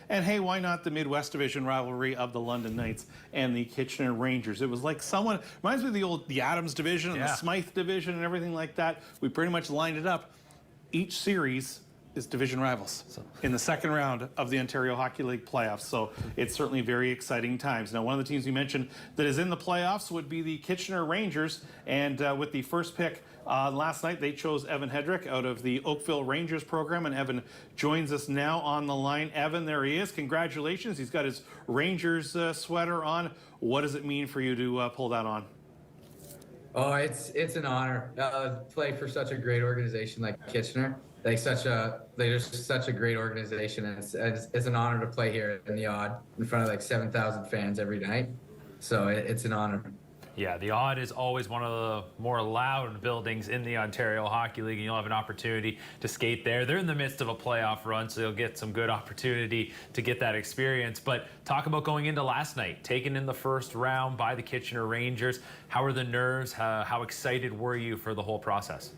And hey, why not the Midwest Division rivalry of the London Knights and the Kitchener Rangers? It was like someone, reminds me of the Adams Division and the Smythe Division and everything like that. We pretty much lined it up. Each series is division rivals in the second round of the Ontario Hockey League playoffs. So it's certainly very exciting times. Now, one of the teams you mentioned that is in the playoffs would be the Kitchener Rangers. And with the first pick last night, they chose Evan Headrick out of the Oakville Rangers program. And Evan joins us now on the line. Evan, there he is. Congratulations. He's got his Rangers sweater on. What does it mean for you to pull that on? Oh, it's an honor to play for such a great organization like Kitchener. They're just such a great organization, and it's an honor to play here in the Odd in front of like 7,000 fans every night. So it's an honor. Yeah, the Odd is always one of the more loud buildings in the Ontario Hockey League, and you'll have an opportunity to skate there. They're in the midst of a playoff run, so you'll get some good opportunity to get that experience. But talk about going into last night, taken in the first round by the Kitchener Rangers. How were the nerves? How excited were you for the whole process?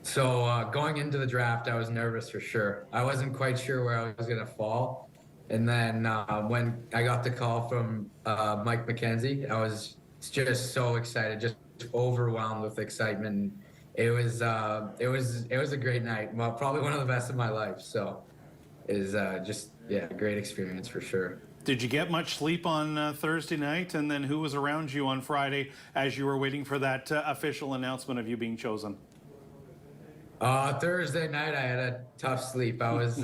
So going into the draft, I was nervous for sure. I wasn't quite sure where I was going to fall. And then when I got the call from Mike McKenzie, I was just so excited, just overwhelmed with excitement. It was a great night. Well, probably one of the best of my life. So it is a great experience for sure. Did you get much sleep on Thursday night? And then who was around you on Friday as you were waiting for that official announcement of you being chosen? Thursday night, I had a tough sleep. I was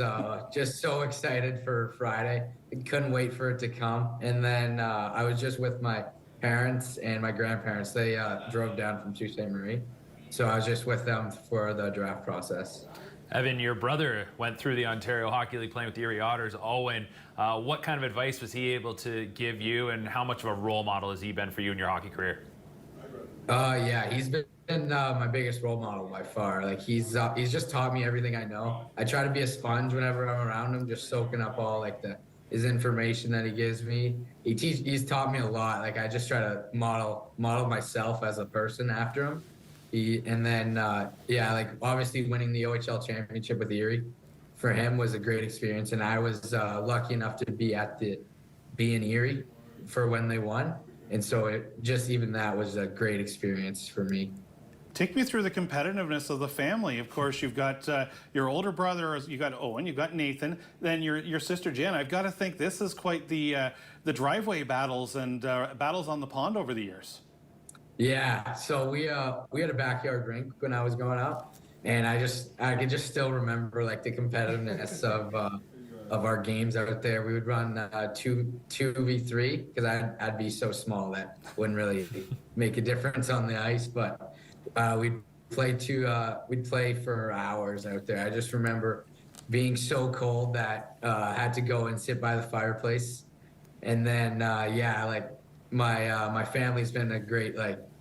just so excited for Friday. I couldn't wait for it to come. And then I was just with my parents and my grandparents. They drove down from Sault Ste. Marie. So I was just with them for the draft process. Evan, your brother went through the Ontario Hockey League playing with the Erie Otters. Owen, what kind of advice was he able to give you, and how much of a role model has he been for you in your hockey career? Yeah, he's been my biggest role model by far. Like he's just taught me everything I know. I try to be a sponge whenever I'm around him, just soaking up all like his information that he gives me. He's taught me a lot. Like I just try to model myself as a person after him. Like obviously winning the OHL championship with Erie for him was a great experience, and I was lucky enough to be in Erie for when they won. And so that was a great experience for me. Take me through the competitiveness of the family. Of course, you've got your older brother, you've got Owen, you've got Nathan, then your sister Jen. I've got to think this is quite the driveway battles and battles on the pond over the years. Yeah, so we had a backyard rink when I was growing up, and I could just still remember like the competitiveness of our games out there. We would run 2v3 because I'd be so small that wouldn't really make a difference on the ice. But we'd play for hours out there. I just remember being so cold that I had to go and sit by the fireplace. And then like my family's been a great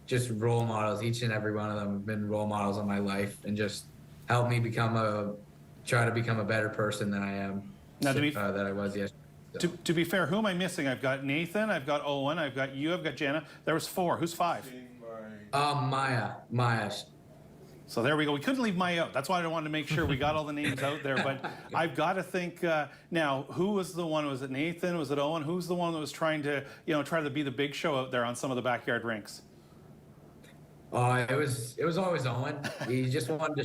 just role models. Each and every one of them have been role models in my life and just helped me try to become a better person than I am. Now, that I was yesterday. So. To be fair, who am I missing? I've got Nathan, I've got Owen, I've got you, I've got Jenna. There was 4. Who's 5? Maya. So there we go. We couldn't leave Maya out. That's why I wanted to make sure we got all the names out there. But I've got to think now, who was the one? Was it Nathan? Was it Owen? Who's the one that was trying to be the big show out there on some of the backyard rinks? It was always Owen. He just wanted to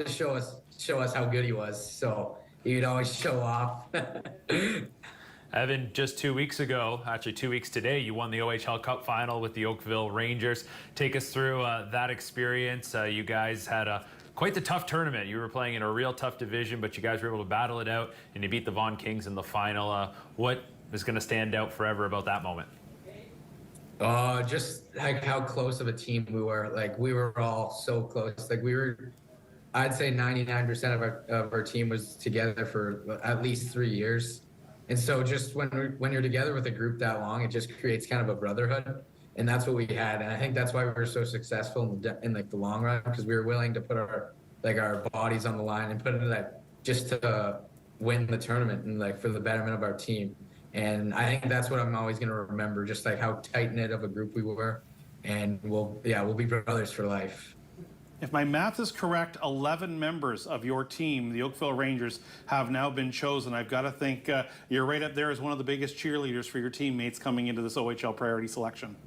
show us how good he was. So he'd always show off. Evan, just 2 weeks ago, actually 2 weeks today, you won the OHL Cup final with the Oakville Rangers. Take us through that experience. You guys had quite the tough tournament. You were playing in a real tough division, but you guys were able to battle it out, and you beat the Vaughan Kings in the final. What is going to stand out forever about that moment? Just like how close of a team we were. Like we were all so close. Like I'd say 99% of our team was together for at least 3 years. And so just when you're together with a group that long, it just creates kind of a brotherhood. And that's what we had. And I think that's why we were so successful in the long run, because we were willing to put our bodies on the line and put it just to win the tournament and for the betterment of our team. And I think that's what I'm always going to remember, just how tight knit of a group we were. And we'll be brothers for life. If my math is correct, 11 members of your team, the Oakville Rangers, have now been chosen. I've got to think you're right up there as one of the biggest cheerleaders for your teammates coming into this OHL priority selection.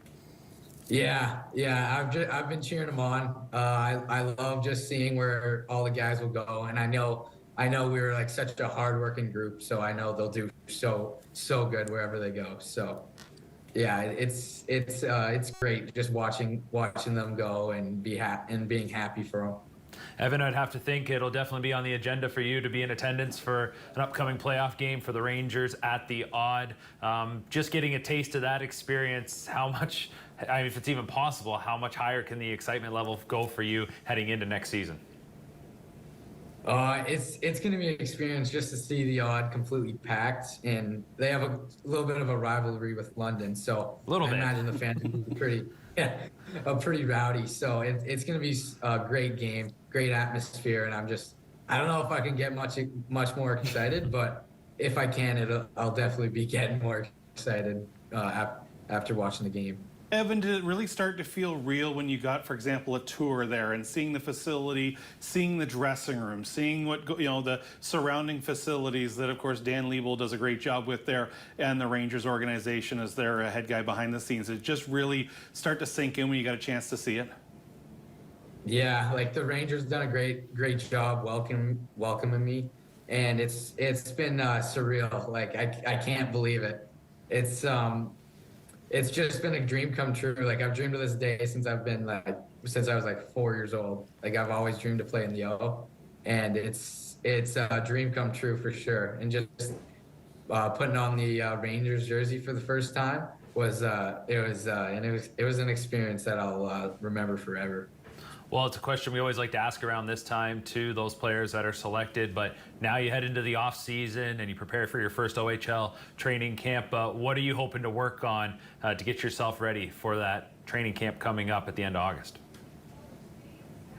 Yeah, I've been cheering them on. I love just seeing where all the guys will go, and I know we were like such a hardworking group, so I know they'll do so good wherever they go. So yeah, it's great just watching them go and being happy for them. Evan, I'd have to think it'll definitely be on the agenda for you to be in attendance for an upcoming playoff game for the Rangers at the Odd. Just getting a taste of that experience, how much, I mean, if it's even possible, how much higher can the excitement level go for you heading into next season? It's going to be an experience just to see the Odd completely packed, and they have a little bit of a rivalry with London, so I imagine the fans will be pretty rowdy. So it's going to be a great game, great atmosphere, and I don't know if I can get much more excited, but if I can, I'll definitely be getting more excited after watching the game. Evan, did it really start to feel real when you got, for example, a tour there and seeing the facility, seeing the dressing room, seeing what, the surrounding facilities that, of course, Dan Liebel does a great job with there, and the Rangers organization as their head guy behind the scenes? It just really start to sink in when you got a chance to see it? Yeah, like the Rangers done a great job welcoming me, and it's been surreal. Like I can't believe it. It's just been a dream come true. Like I've dreamed of this day since I was like 4 years old. Like I've always dreamed to play in the O, and it's a dream come true for sure. And just putting on the Rangers jersey for the first time was an experience that I'll remember forever. Well, it's a question we always like to ask around this time to those players that are selected, but now you head into the off season and you prepare for your first OHL training camp. What are you hoping to work on to get yourself ready for that training camp coming up at the end of August?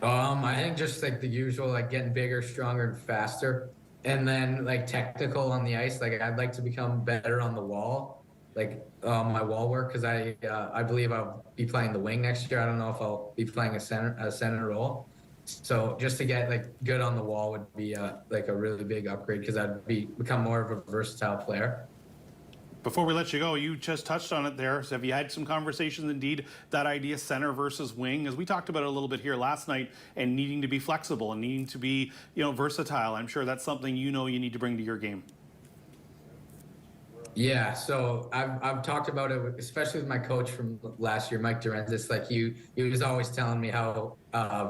I think just like the usual, like getting bigger, stronger, and faster, and then like technical on the ice. Like I'd like to become better on the wall, like my wall work, because I believe I'll be playing the wing next year. I don't know if I'll be playing a center role. So just to get like good on the wall would be like a really big upgrade, because I'd become more of a versatile player. Before we let you go, you just touched on it there. So have you had some conversations, indeed, that idea center versus wing? As we talked about it a little bit here last night, and needing to be flexible and needing to be, versatile. I'm sure that's something you need to bring to your game. Yeah, so I've talked about it, especially with my coach from last year, Mike Durenzis. Like he was always telling me how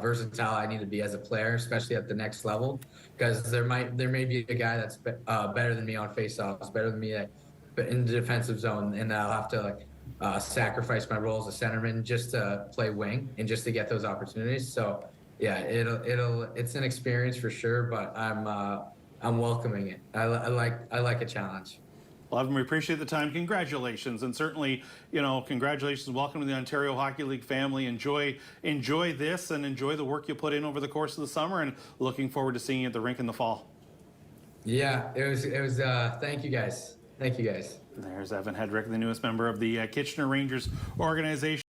versatile I need to be as a player, especially at the next level, because there may be a guy that's better than me on faceoffs, better than me in the defensive zone, and I'll have to sacrifice my role as a centerman just to play wing and just to get those opportunities. So yeah, it's an experience for sure, but I'm welcoming it. I like a challenge. Well, Evan, we appreciate the time. Congratulations, and certainly, congratulations. Welcome to the Ontario Hockey League family. Enjoy this, and enjoy the work you put in over the course of the summer. And looking forward to seeing you at the rink in the fall. Yeah, it was. Thank you guys. Thank you guys. There's Evan Headrick, the newest member of the Kitchener Rangers organization.